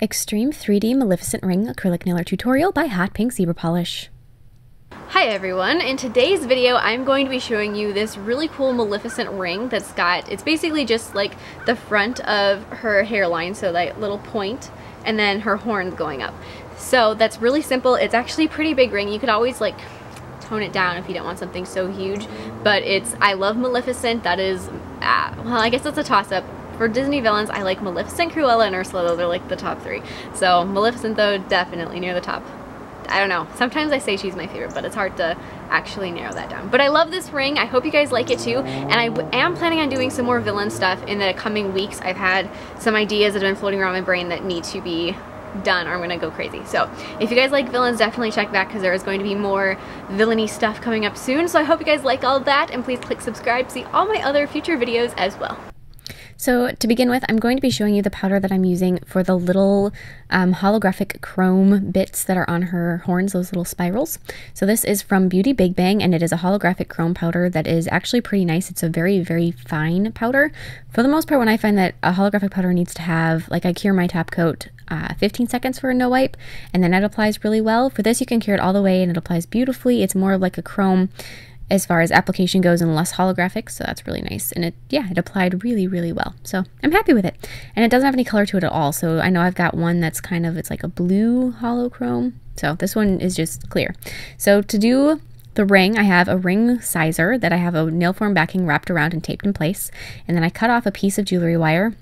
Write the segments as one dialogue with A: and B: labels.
A: Extreme 3D Maleficent Ring Acrylic Nailer Tutorial by Hotpinkzebrapolish.
B: Hi everyone, in today's video I'm going to be showing you this really cool Maleficent ring it's basically just like the front of her hairline, so that little point, and then her horns going up. So that's really simple. It's actually a pretty big ring. You could always like tone it down if you don't want something so huge, but I love Maleficent. That is, well, I guess it's a toss-up. For Disney villains, I like Maleficent, Cruella, and Ursula. Those are like the top three. So Maleficent, though, definitely near the top. I don't know. Sometimes I say she's my favorite, but it's hard to actually narrow that down. But I love this ring. I hope you guys like it too. And I am planning on doing some more villain stuff in the coming weeks. I've had some ideas that have been floating around my brain that need to be done or I'm gonna go crazy. So if you guys like villains, definitely check back because there is going to be more villainy stuff coming up soon. So I hope you guys like all of that, and please click subscribe to see all my other future videos as well.
A: So to begin with, I'm going to be showing you the powder that I'm using for the little holographic chrome bits that are on her horns, those little spirals. So this is from Beauty Big Bang, and it is a holographic chrome powder that is actually pretty nice. It's a very, very fine powder. For the most part, when I find that a holographic powder needs to have, like I cure my top coat 15 seconds for a no wipe, and then it applies really well. For this, you can cure it all the way and it applies beautifully. It's more like a chrome as far as application goes and less holographic, so that's really nice. And it applied really, really well. So I'm happy with it. And it doesn't have any color to it at all. So I know I've got one that's it's like a blue holochrome. So this one is just clear. So to do the ring, I have a ring sizer that I have a nail form backing wrapped around and taped in place. And then I cut off a piece of jewelry wire,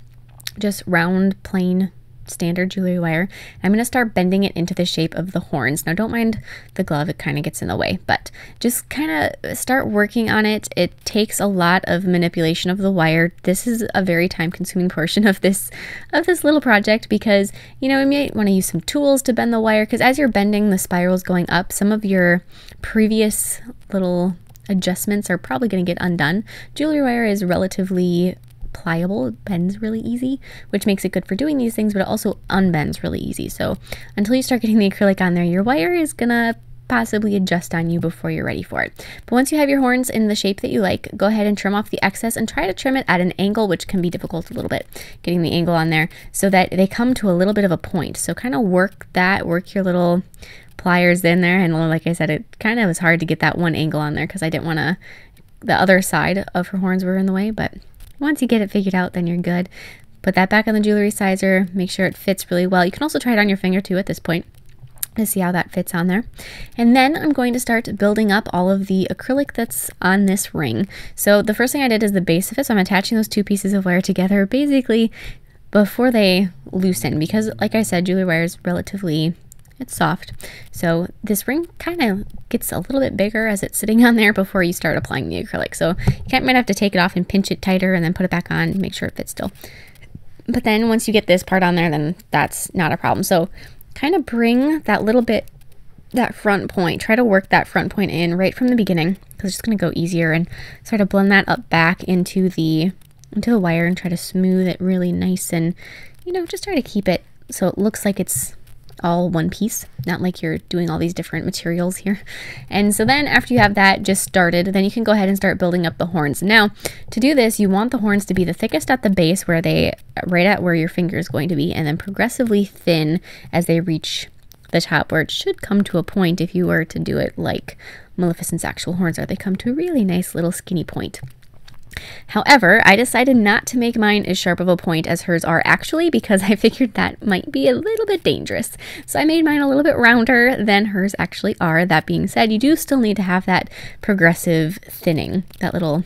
A: just round, plain, standard jewelry wire. I'm going to start bending it into the shape of the horns. Now don't mind the glove, it kind of gets in the way, but just kind of start working on it. It takes a lot of manipulation of the wire. This is a very time consuming portion of this little project because, you know, you may want to use some tools to bend the wire because as you're bending the spirals going up, some of your previous little adjustments are probably going to get undone. Jewelry wire is relatively pliable, it bends really easy, which makes it good for doing these things, but it also unbends really easy. So until you start getting the acrylic on there, your wire is gonna possibly adjust on you before you're ready for it. But once you have your horns in the shape that you like, go ahead and trim off the excess and try to trim it at an angle, which can be difficult a little bit, getting the angle on there so that they come to a little bit of a point. So kind of work your little pliers in there. And like I said, it kind of was hard to get that one angle on there because I didn't want to, the other side of her horns were in the way, but once you get it figured out, then you're good. Put that back on the jewelry sizer, make sure it fits really well. You can also try it on your finger too at this point to see how that fits on there. And then I'm going to start building up all of the acrylic that's on this ring. So the first thing I did is the base of it. So I'm attaching those two pieces of wire together basically before they loosen because like I said, jewelry wire is it's soft. So this ring kind of gets a little bit bigger as it's sitting on there before you start applying the acrylic. So you might have to take it off and pinch it tighter and then put it back on and make sure it fits still. But then once you get this part on there, then that's not a problem. So kind of bring that little bit, that front point, try to work that front point in right from the beginning because it's just going to go easier, and sort of blend that up back into the wire and try to smooth it really nice, and you know, just try to keep it so it looks like it's all one piece, not like you're doing all these different materials here. And so then after you have that just started, then you can go ahead and start building up the horns. Now to do this, you want the horns to be the thickest at the base where right at where your finger is going to be, and then progressively thin as they reach the top where it should come to a point. If you were to do it like Maleficent's actual horns are, they come to a really nice little skinny point. However, I decided not to make mine as sharp of a point as hers are actually because I figured that might be a little bit dangerous. So I made mine a little bit rounder than hers actually are. That being said, you do still need to have that progressive thinning, so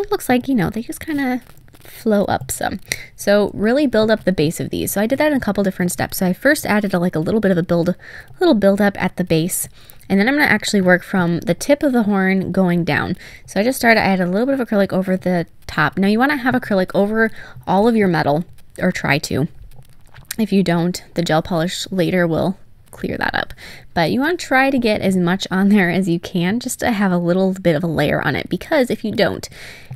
A: it looks like, you know, they just kind of flow up some. So really build up the base of these. So I did that in a couple different steps. So I first added a little bit of a little build up at the base. And then I'm going to actually work from the tip of the horn going down. So I added a little bit of acrylic over the top. Now you want to have acrylic over all of your metal, or try to. If you don't, the gel polish later will clear that up. But you want to try to get as much on there as you can just to have a little bit of a layer on it, because if you don't,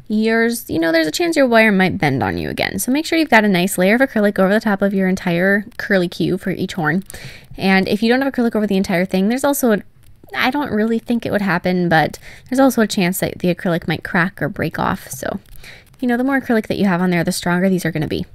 A: there's a chance your wire might bend on you again. So make sure you've got a nice layer of acrylic over the top of your entire curly Q for each horn. And if you don't have acrylic over the entire thing, there's also I don't really think it would happen, but there's also a chance that the acrylic might crack or break off. So, the more acrylic that you have on there, the stronger these are going to be.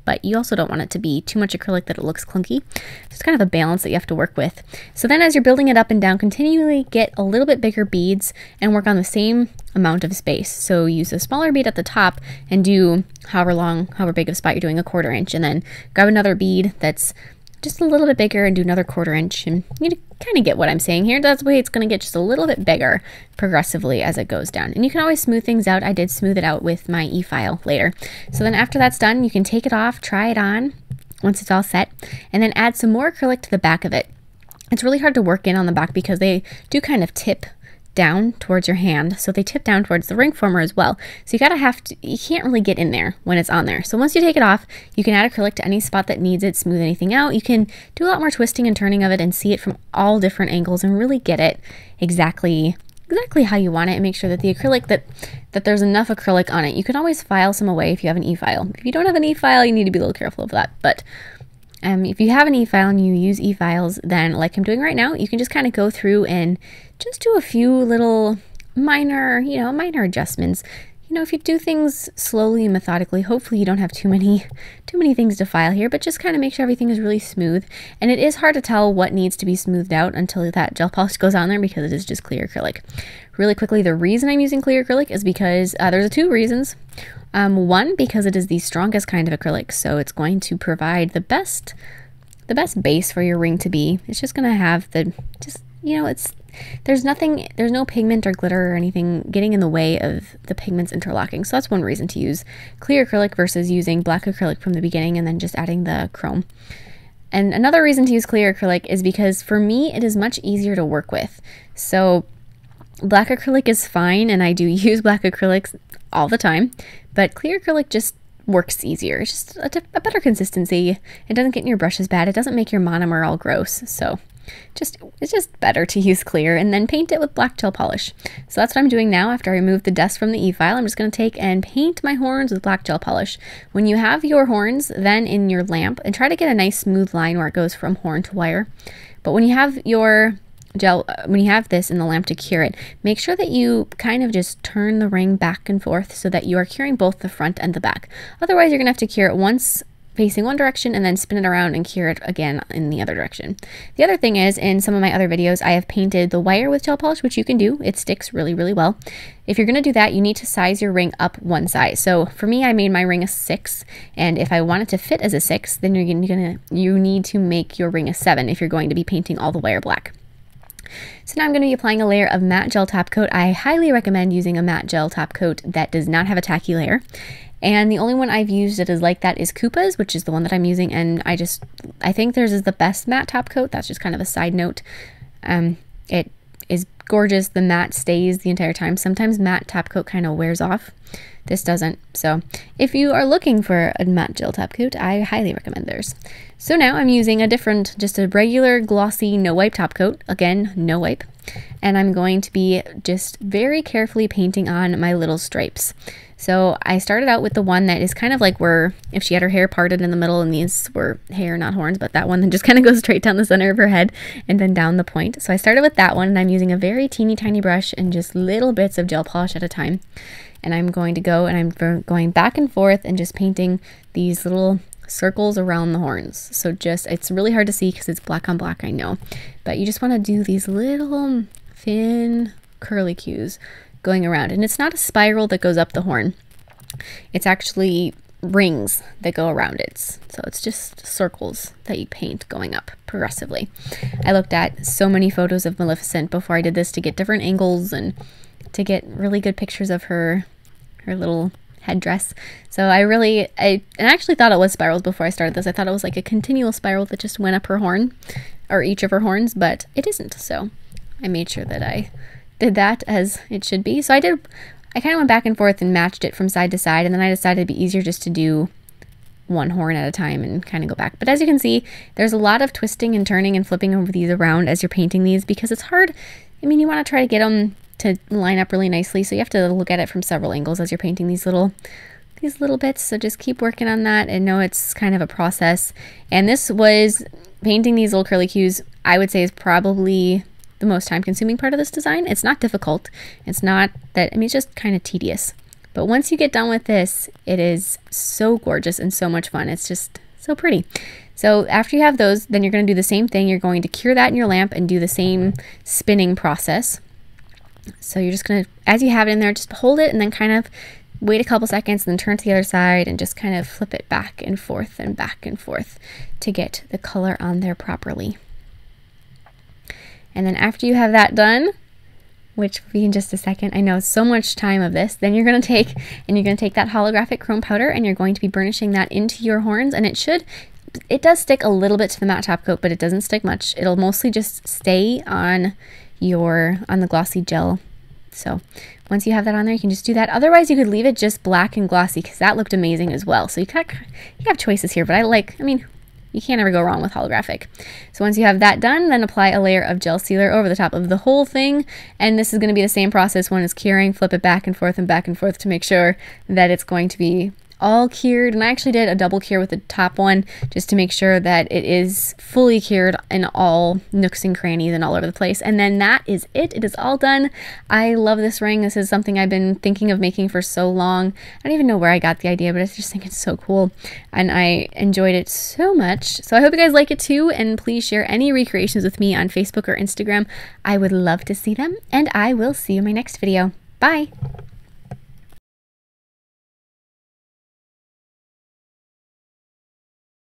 A: but you also don't want it to be too much acrylic that it looks clunky. So it's kind of a balance that you have to work with. So then as you're building it up and down, continually get a little bit bigger beads and work on the same amount of space. So use a smaller bead at the top and do however big of a spot you're doing, a 1/4 inch, and then grab another bead that's just a little bit bigger and do another 1/4 inch, and you kind of get what I'm saying here. That's the way it's going to get just a little bit bigger progressively as it goes down. And you can always smooth things out. I did smooth it out with my e-file later. So then after that's done, you can take it off, try it on once it's all set, and then add some more acrylic to the back of it. It's really hard to work in on the back because they do kind of tip down towards your hand, so they tip down towards the ring former as well. So you can't really get in there when it's on there. So once you take it off, you can add acrylic to any spot that needs it, smooth anything out. You can do a lot more twisting and turning of it and see it from all different angles and really get it exactly how you want it, and make sure that the acrylic that there's enough acrylic on it. You can always file some away if you have an e-file. If you don't have an e-file, you need to be a little careful of that. But if you have an e-file and you use e-files, then like I'm doing right now, you can just kind of go through and just do a few little minor adjustments. If you do things slowly and methodically, hopefully you don't have too many things to file here, but just kind of make sure everything is really smooth. And it is hard to tell what needs to be smoothed out until that gel polish goes on there, because it is just clear acrylic. Really quickly, the reason I'm using clear acrylic is because there's 2 reasons. One, because it is the strongest kind of acrylic, so it's going to provide the best base for your ring to be. It's just going to have there's no pigment or glitter or anything getting in the way of the pigments interlocking. So that's one reason to use clear acrylic versus using black acrylic from the beginning and then just adding the chrome. And another reason to use clear acrylic is because for me, it is much easier to work with. So black acrylic is fine, and I do use black acrylics all the time, but clear acrylic just works easier. It's just a better consistency. It doesn't get in your brush as bad. It doesn't make your monomer all gross. So it's just better to use clear and then paint it with black gel polish. So that's what I'm doing now. After I remove the dust from the e-file, I'm just going to take and paint my horns with black gel polish. When you have your horns then in your lamp, and try to get a nice smooth line where it goes from horn to wire. But when you have your when you have this in the lamp to cure it, make sure that you kind of just turn the ring back and forth so that you are curing both the front and the back. Otherwise, you're going to have to cure it once facing one direction and then spin it around and cure it again in the other direction. The other thing is, in some of my other videos, I have painted the wire with gel polish, which you can do. It sticks really, really well. If you're going to do that, you need to size your ring up one size. So for me, I made my ring a 6, and if I want it to fit as a 6, then you need to make your ring a 7 if you're going to be painting all the wire black. So now I'm going to be applying a layer of matte gel top coat. I highly recommend using a matte gel top coat that does not have a tacky layer. And the only one I've used that is like that is Koopa's, which is the one that I'm using. And I think theirs is the best matte top coat. That's just kind of a side note. It is gorgeous. The matte stays the entire time. Sometimes matte top coat kind of wears off. This doesn't. So if you are looking for a matte gel top coat, I highly recommend theirs. So now I'm using just a regular glossy no wipe top coat. Again, no wipe. And I'm going to be just very carefully painting on my little stripes. So I started out with the one that is kind of like where if she had her hair parted in the middle and these were hair, not horns, but that one that just kind of goes straight down the center of her head and then down the point. So I started with that one, and I'm using a very teeny tiny brush and just little bits of gel polish at a time. And I'm going to go and I'm going back and forth and just painting these little circles around the horns. So it's really hard to see because it's black on black, I know, but you just want to do these little thin curly cues going around. And it's not a spiral that goes up the horn. It's actually rings that go around it. So it's just circles that you paint going up progressively. I looked at so many photos of Maleficent before I did this to get different angles and to get really good pictures of her little headdress. So I actually thought it was spirals before I started this. I thought it was like a continual spiral that just went up her horn, or each of her horns, but it isn't. So I made sure that I did that as it should be. So I kind of went back and forth and matched it from side to side, and then I decided it'd be easier just to do one horn at a time and kind of go back. But as you can see, there's a lot of twisting and turning and flipping over these around as you're painting these, because it's hard. I mean, you want to try to get them to line up really nicely, so you have to look at it from several angles as you're painting these little bits. So just keep working on that and know it's kind of a process. And this was painting these little curly cues, I would say, is probably the most time consuming part of this design. It's not difficult. It's not that, I mean, it's just kind of tedious. But once you get done with this, it is so gorgeous and so much fun. It's just so pretty. So after you have those, then you're going to do the same thing. You're going to cure that in your lamp and do the same spinning process. So you're just going to, as you have it in there, just hold it and then kind of wait a couple seconds and then turn to the other side and just kind of flip it back and forth to get the color on there properly. And then after you have that done, which will be in just a second, I know so much time of this, then you're going to take that holographic chrome powder and you're going to be burnishing that into your horns, and it does stick a little bit to the matte top coat, but it doesn't stick much. It'll mostly just stay on the glossy gel. So once you have that on there, you can just do that. Otherwise, you could leave it just black and glossy because that looked amazing as well. So you have choices here, but I mean, you can't ever go wrong with holographic. So once you have that done, then apply a layer of gel sealer over the top of the whole thing. And this is going to be the same process when it's curing. Flip it back and forth to make sure that it's going to be all cured. And I actually did a double cure with the top one just to make sure that it is fully cured in all nooks and crannies and all over the place. And then that is it. It is all done. I love this ring. This is something I've been thinking of making for so long. I don't even know where I got the idea, but I just think it's so cool and I enjoyed it so much. So I hope you guys like it too, and please share any recreations with me on Facebook or Instagram. I would love to see them, and I will see you in my next video. Bye!